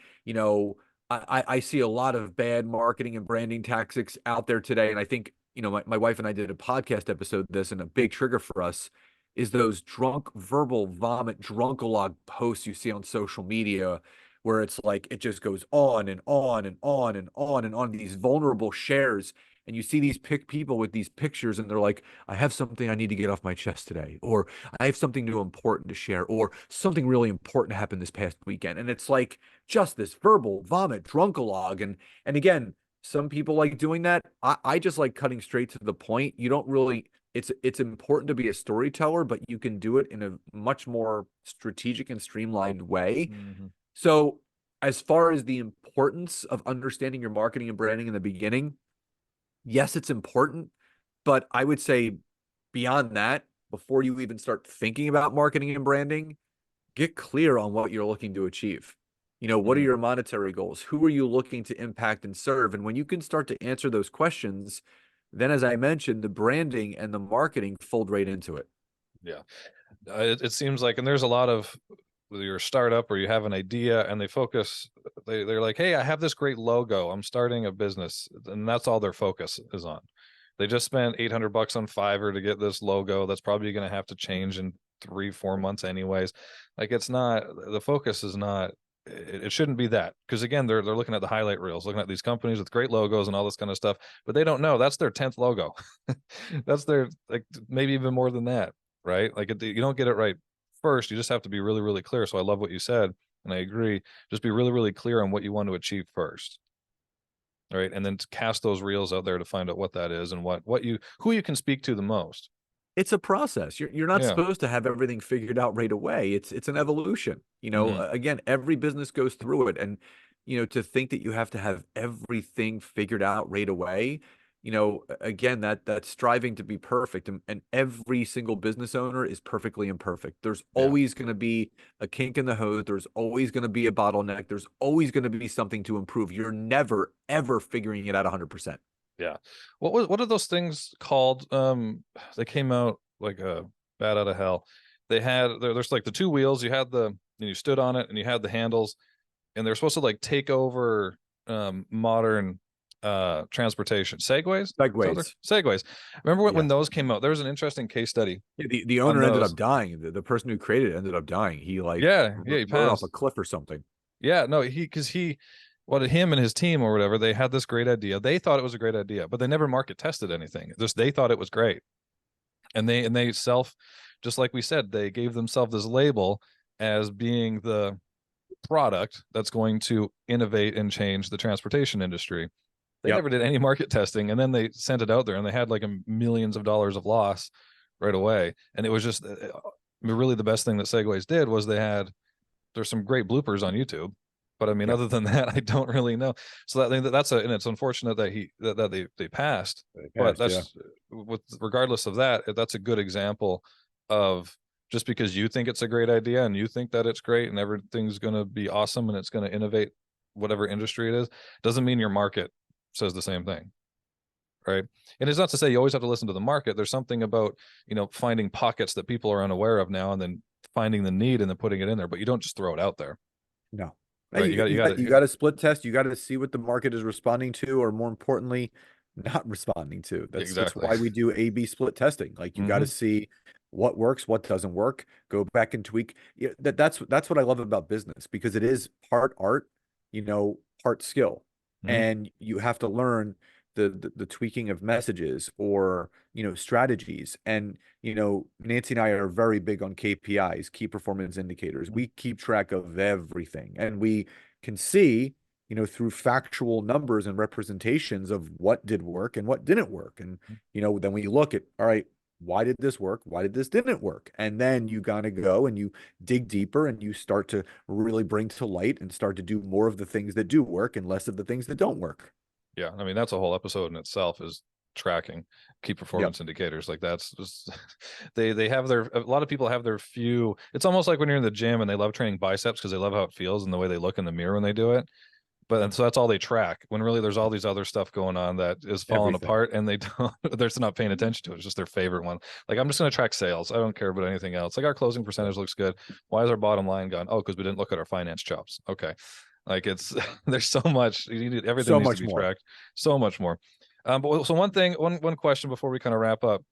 B: I see a lot of bad marketing and branding tactics out there today. And I think, my wife and I did a podcast episode of this, and a big trigger for us is those drunk verbal vomit drunkalog posts you see on social media, where it's like it just goes on and on and on and on and on, these vulnerable shares. And you see these people with these pictures, and they're like, I have something I need to get off my chest today, or I have something new important to share, or something really important happened this past weekend. And it's like just this verbal vomit drunkalog. And again, some people like doing that. I just like cutting straight to the point. You don't really, it's important to be a storyteller, but you can do it in a much more strategic and streamlined way.
A: Mm-hmm.
B: So, as far as the importance of understanding your marketing and branding in the beginning, yes, it's important. But I would say beyond that, before you even start thinking about marketing and branding, get clear on what you're looking to achieve. What are
A: Mm-hmm.
B: your monetary goals? Who are you looking to impact and serve? And when you can start to answer those questions, then, as I mentioned, the branding and the marketing fold right into it.
A: Yeah. It seems like, and there's a lot of, whether you're a startup or you have an idea and they're like, hey, I have this great logo, I'm starting a business, and that's all their focus is on. They just spent $800 on Fiverr to get this logo that's probably going to have to change in 3-4 months anyways. Like, it's not, the focus is not, it shouldn't be that, because again, they're looking at the highlight reels, looking at these companies with great logos and all this kind of stuff, but they don't know that's their 10th logo. That's their, like, maybe even more than that, right? Like, you don't get it right first. You just have to be really, really clear. So I love what you said, and I agree. Just be really, really clear on what you want to achieve first, right? And then to cast those reels out there to find out what that is, and who you can speak to the most.
B: It's a process. You're not
A: Yeah.
B: supposed to have everything figured out right away. It's an evolution.
A: Mm-hmm.
B: Again, every business goes through it. And to think that you have to have everything figured out right away, again, that's striving to be perfect. And every single business owner is perfectly imperfect. There's
A: Yeah.
B: always going to be a kink in the hose. There's always going to be a bottleneck. There's always going to be something to improve. You're never ever figuring it out 100%.
A: Yeah. What are those things called? They came out like a bat out of hell. There's like the two wheels. You stood on it and you had the handles, and they're supposed to like take over modern transportation. Segways? Is that what
B: Segways.
A: Segways. Remember when
B: Yes.
A: those came out? There was an interesting case study
B: Yeah, the
A: on
B: owner ended up
A: those.
B: dying. The person who created it ended up dying. He like
A: Yeah, he
B: rode off a
A: passed.
B: cliff or something.
A: Yeah, no, because him and his team or whatever, they had this great idea. They thought it was a great idea, but they never market tested anything. Just they thought it was great. And they just like we said, they gave themselves this label as being the product that's going to innovate and change the transportation industry. They
B: Yep.
A: never did any market testing, and then they sent it out there, and they had like millions of dollars of loss right away. And it was just really the best thing that Segways did was there's some great bloopers on YouTube, but I mean,
B: Yeah.
A: other than that, I don't really know. So and it's unfortunate that they passed,
B: They
A: but
B: passed. Yeah.
A: that's regardless of that, that's a good example of, just because you think it's a great idea and you think that it's great and everything's going to be awesome and it's going to innovate whatever industry it is, doesn't mean your market says the same thing. Right. And it's not to say you always have to listen to the market. There's something about, finding pockets that people are unaware of now, and then finding the need and then putting it in there, but you don't just throw it out there.
B: No.
A: Right.
B: You got to split test. You got to see what the market is responding to, or more importantly, not responding to. That's
A: Exactly.
B: why we do A/B split testing. Like you got to
A: Mm-hmm.
B: see what works, what doesn't work. Go back and tweak. Yeah, that's what I love about business, because it is part art, part skill,
A: Mm-hmm.
B: and you have to learn the tweaking of messages, or strategies. And Nancy and I are very big on KPIs, key performance indicators. We keep track of everything, and we can see through factual numbers and representations of what did work and what didn't work. And then when you look at, all right, why did this work, why did this didn't work, and then you gotta go and you dig deeper, and you start to really bring to light and start to do more of the things that do work and less of the things that don't work.
A: Yeah. I mean, that's a whole episode in itself, is tracking key
B: Yep.
A: performance indicators. Like, that's just, they have a lot of people have their few. It's almost like when you're in the gym and they love training biceps because they love how it feels and the way they look in the mirror when they do it. But then, so that's all they track when really there's all these other stuff going on that is falling
B: Everything.
A: apart and they don't, they're just not paying attention to it. It's just their favorite one. Like, I'm just going to track sales. I don't care about anything else. Like, our closing percentage looks good. Why is our bottom line gone? Oh, because we didn't look at our finance chops. Okay. Like, it's, there's so much, everything
B: So
A: needs to
B: much
A: be
B: more.
A: tracked. So much more. But so one question before we kind of wrap up.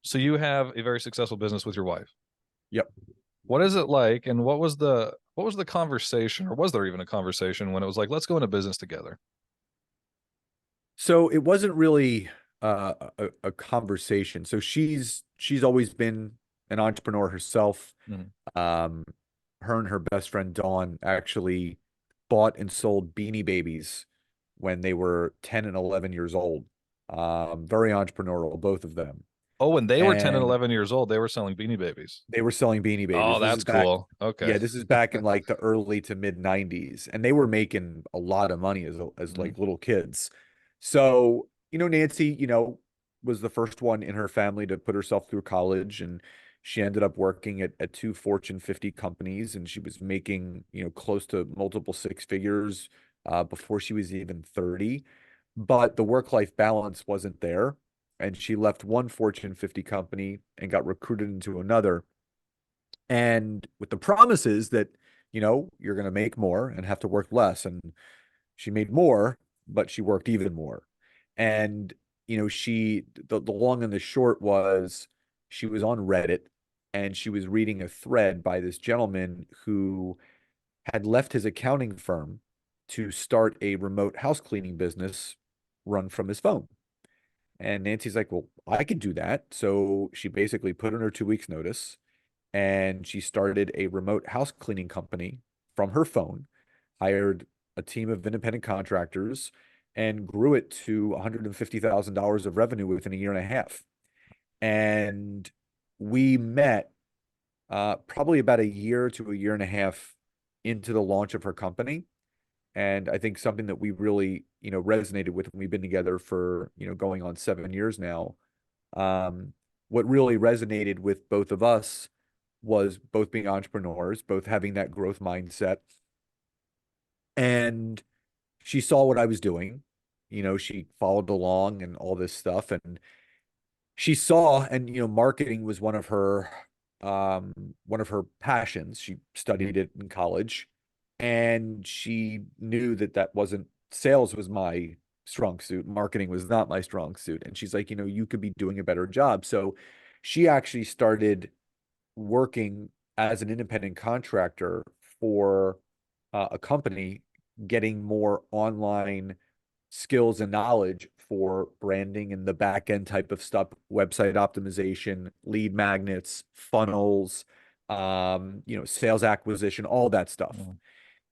A: So you have a very successful business with your wife.
B: Yep.
A: What is it like, and what was the conversation, or was there even a conversation when it was like, let's go into business together?
B: So it wasn't really a conversation. So she's always been an entrepreneur herself.
A: Mhm.
B: Um, Her and her best friend Dawn actually bought and sold Beanie Babies when they were 10 and 11 years old. Very entrepreneurial, both of them.
A: Oh, when they were 10 and
B: And
A: 11 years old, they were selling Beanie Babies.
B: they were selling Beanie
A: Oh,
B: Babies. This is
A: that's
B: back,
A: cool. Okay.
B: yeah, this is back in like the early to mid 90s, and they were making a lot of money as
A: Mhm.
B: like little kids. So, Nancy, was the first one in her family to put herself through college, and she ended up working at two Fortune 50 companies, and she was making, close to multiple six figures before she was even 30. But the work-life balance wasn't there, and she left one Fortune 50 company and got recruited into another, and with the promises that, you're going to make more and have to work less. And she made more, but she worked even more. And, the long and the short was she was on Reddit and she was reading a thread by this gentleman who had left his accounting firm to start a remote house cleaning business run from his phone. And Nancy's like, well, I could do that. So she basically put in her 2 weeks notice and she started a remote house cleaning company from her phone, hired a team of independent contractors, and grew it to $150,000 of revenue within a year and a half. And we met probably about a year to a year and a half into the launch of her company. And I think something that we really, resonated with when we've been together for, going on 7 years now. What really resonated with both of us was both being entrepreneurs, both having that growth mindset. And she saw what I was doing. She followed along and all this stuff. And she saw, and marketing was one of her passions. She studied it in college, and she knew that wasn't sales was my strong suit. Marketing was not my strong suit. And she's like, you could be doing a better job. So she actually started working as an independent contractor for a company, getting more online skills and knowledge for branding and the back end type of stuff, website optimization, lead magnets, funnels, sales acquisition, all that stuff.
A: Mhm.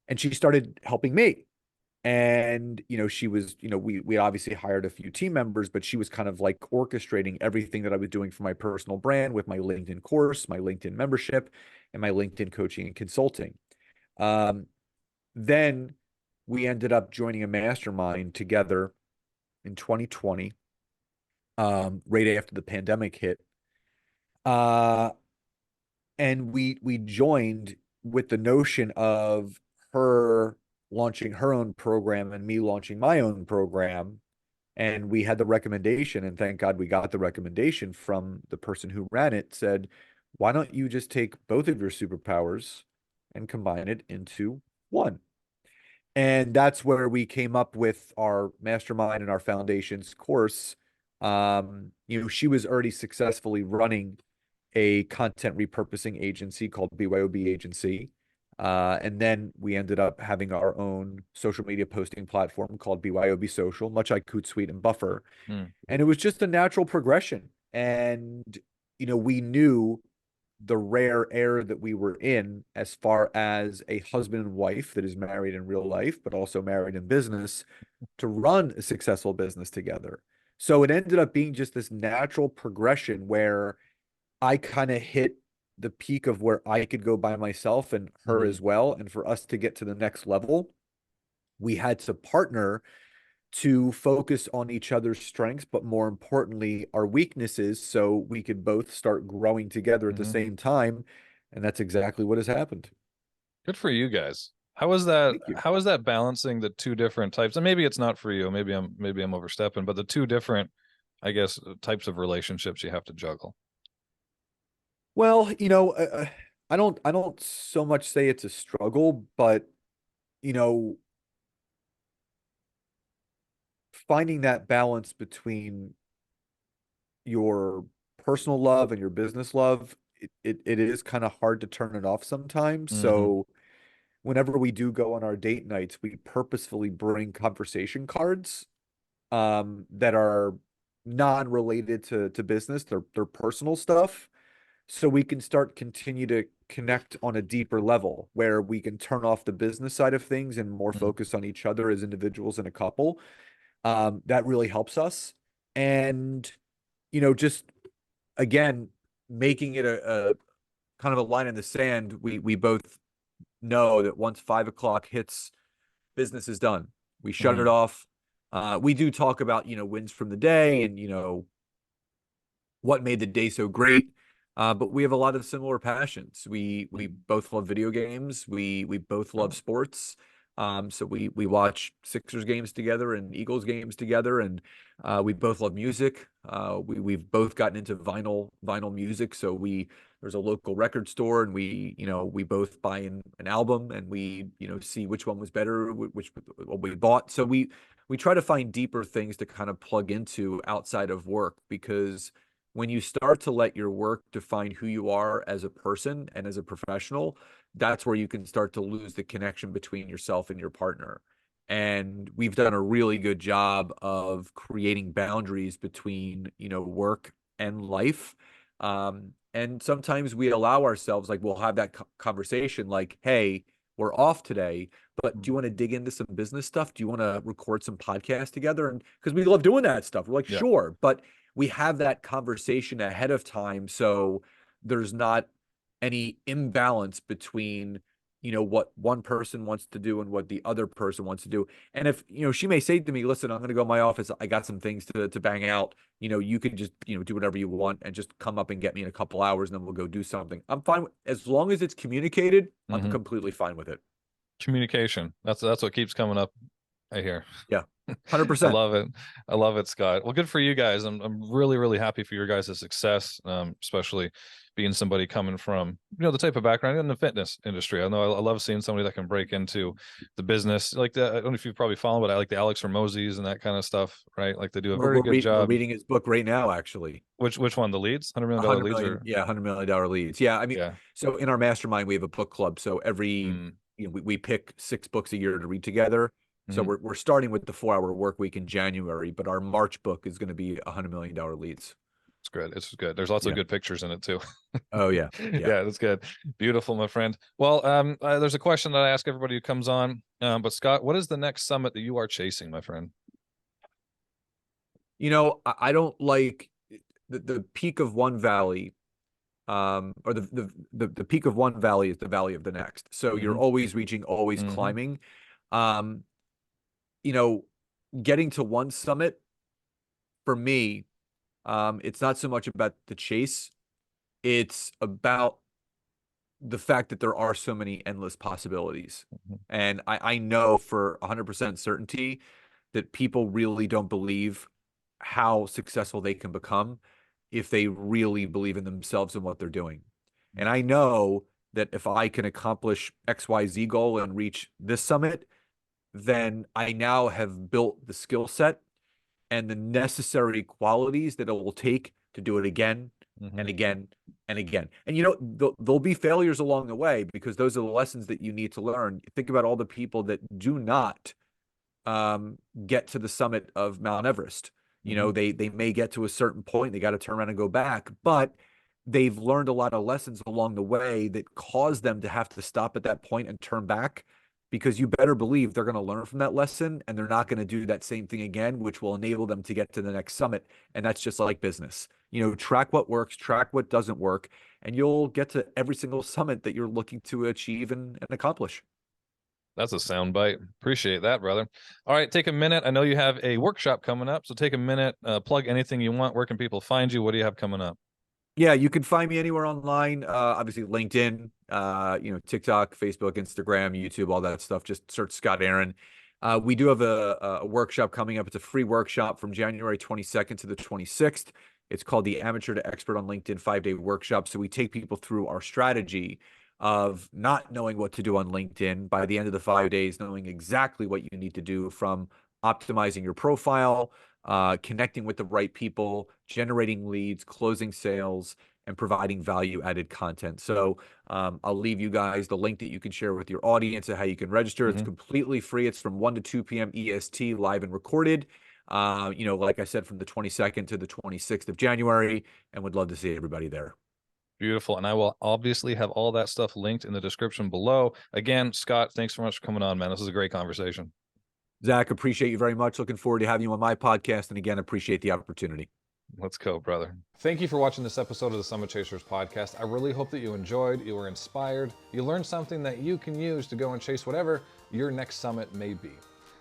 B: And she started helping me. And she was, we obviously hired a few team members, but she was kind of like orchestrating everything that I was doing for my personal brand with my LinkedIn course, my LinkedIn membership, and my LinkedIn coaching and consulting. Um, then we ended up joining a mastermind together in 2020, right after the pandemic hit. Uh, and we joined with the notion of her launching her own program and me launching my own program. And we had the recommendation, and thank God we got the recommendation from the person who ran it, said, why don't you just take both of your superpowers and combine it into one? And that's where we came up with our mastermind and our foundations course. She was already successfully running a content repurposing agency called BYOB Agency. And then we ended up having our own social media posting platform called BYOB Social, much like Hootsuite and Buffer.
A: Mm.
B: And it was just a natural progression. And, we knew the rare air that we were in as far as a husband and wife that is married in real life, but also married in business, to run a successful business together. So it ended up being just this natural progression where I kind of hit the peak of where I could go by myself and her
A: Mhm.
B: as well. And for us to get to the next level, we had to partner to focus on each other's strengths, but more importantly, our weaknesses, so we could both start growing together at the
A: Mhm.
B: same time. And that's exactly what has happened.
A: Good for you guys. How is that?
B: Thank you.
A: How is that balancing the two different types? And maybe it's not for you. Maybe I'm overstepping, but the two different, I guess, types of relationships you have to juggle.
B: Well, I don't so much say it's a struggle, but you know, finding that balance between your personal love and your business love, it is kind of hard to turn it off sometimes.
A: Mm-hmm.
B: So whenever we do go on our date nights, we purposefully bring conversation cards that are non-related to business. They're personal stuff. So we can continue to connect on a deeper level where we can turn off the business side of things and more focus on each other as individuals and a couple. That really helps us. And, just again, making it a kind of a line in the sand, we both know that once 5 o'clock hits, business is done. We shut
A: Mm-hmm.
B: it off. We do talk about, wins from the day and, what made the day so great. But we have a lot of similar passions. We both love video games. We both love sports. So we watch Sixers games together and Eagles games together, and we both love music. We've both gotten into vinyl music. So there's a local record store, and we both buy an album, and we see which one was better, which what we bought. So we try to find deeper things to kind of plug into outside of work, because when you start to let your work define who you are as a person and as a professional, that's where you can start to lose the connection between yourself and your partner. And we've done a really good job of creating boundaries between, work and life. And sometimes we allow ourselves, like, we'll have that conversation like, hey, we're off today, but do you want to dig into some business stuff? Do you want to record some podcasts together? And because we love doing that stuff, we're like,
A: Yeah.
B: sure. But we have that conversation ahead of time, so there's not any imbalance between what one person wants to do and what the other person wants to do. And if she may say to me, listen, I'm going to go to my office, I got some things to bang out, you can just do whatever you want and just come up and get me in a couple hours, and then we'll go do something. I'm fine as long as it's communicated. I'm
A: Mm-hmm.
B: completely fine with it.
A: Communication. That's what keeps coming up, I hear.
B: Yeah,
A: I
B: 100%.
A: love it. I love it, Scott. Well, good for you guys. I'm really, really happy for your guys' success, especially being somebody coming from, the type of background in the fitness industry. I know I love seeing somebody that can break into the business. Like I don't know if you probably follow, but I like the Alex Hormozis and that kind of stuff, right? Like they do a
B: we're
A: very
B: we're,
A: good
B: read, we're
A: job.
B: reading his book right now, actually.
A: Which one? The leads?
B: A
A: $100 million
B: hundred
A: leads
B: million,
A: or
B: yeah, $100 million leads. Yeah, I mean,
A: yeah.
B: so in our mastermind, we have a book club. So every,
A: Mm,
B: we pick 6 books a year to read together. So
A: hmm.
B: we're starting with the 4 hour work week in January, but our March book is going to be $100 million leads.
A: It's good. It's good. There's lots of
B: Yeah.
A: good pictures in it too.
B: Oh yeah. Yeah.
A: Yeah, that's good. Beautiful, my friend. Well, there's a question that I ask everybody who comes on. But Scott, what is the next summit that you are chasing, my friend?
B: I don't like the peak of one valley, or the peak of one valley is the valley of the next. So you're
A: Hmm.
B: always reaching, always
A: Hmm.
B: climbing. Um, you know, Getting to one summit for me, it's not so much about the chase, it's about the fact that there are so many endless possibilities. And I know for 100% certainty that people really don't believe how successful they can become if they really believe in themselves and what they're doing. And I know that if I can accomplish XYZ goal and reach this summit, then I now have built the skill set and the necessary qualities that it will take to do it again
A: Hmm.
B: and again and again. And there'll be failures along the way, because those are the lessons that you need to learn. Think about all the people that do not get to the summit of Mount Everest.
A: Hmm.
B: They may get to a certain point, they got to turn around and go back, but they've learned a lot of lessons along the way that cause them to have to stop at that point and turn back, because you better believe they're going to learn from that lesson and they're not going to do that same thing again, which will enable them to get to the next summit. And that's just like business. Track what works, track what doesn't work, and you'll get to every single summit that you're looking to achieve and accomplish.
A: That's a sound bite. Appreciate that, brother. All right, take a minute. I know you have a workshop coming up, so take a minute, plug anything you want. Where can people find you? What do you have coming up?
B: Yeah, you can find me anywhere online. Obviously LinkedIn, TikTok, Facebook, Instagram, YouTube, all that stuff. Just search Scott Aaron. We do have a workshop coming up. It's a free workshop from January 22nd to the 26th. It's called the Amateur to Expert on LinkedIn 5-day workshop. So we take people through our strategy of not knowing what to do on LinkedIn by the end of the 5 days, knowing exactly what you need to do, from optimizing your profile, connecting with the right people, generating leads, closing sales, and providing value-added content. So I'll leave you guys the link that you can share with your audience of how you can register. It's completely free. It's from 1 to 2 p.m. EST, live and recorded. Like I said, from the 22nd to the 26th of January, and would love to see everybody there.
A: Beautiful. And I will obviously have all that stuff linked in the description below. Again, Scott, thanks so much for coming on, man. This is a great conversation.
B: Zach, appreciate you very much. Looking forward to having you on my podcast. And again, appreciate the opportunity.
A: Let's go, brother. Thank you for watching this episode of the Summit Chasers podcast. I really hope that you enjoyed, you were inspired, you learned something that you can use to go and chase whatever your next summit may be.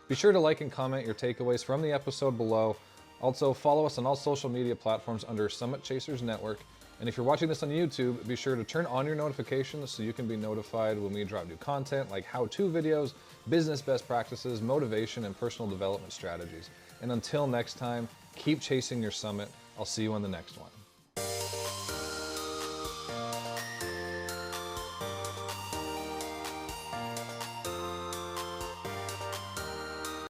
A: Be sure to like and comment your takeaways from the episode below. Also, follow us on all social media platforms under Summit Chasers Network. And if you're watching this on YouTube, be sure to turn on your notifications so you can be notified when we drop new content like how-to videos, business best practices, motivation, and personal development strategies. And until next time, keep chasing your summit. I'll see you on the next one.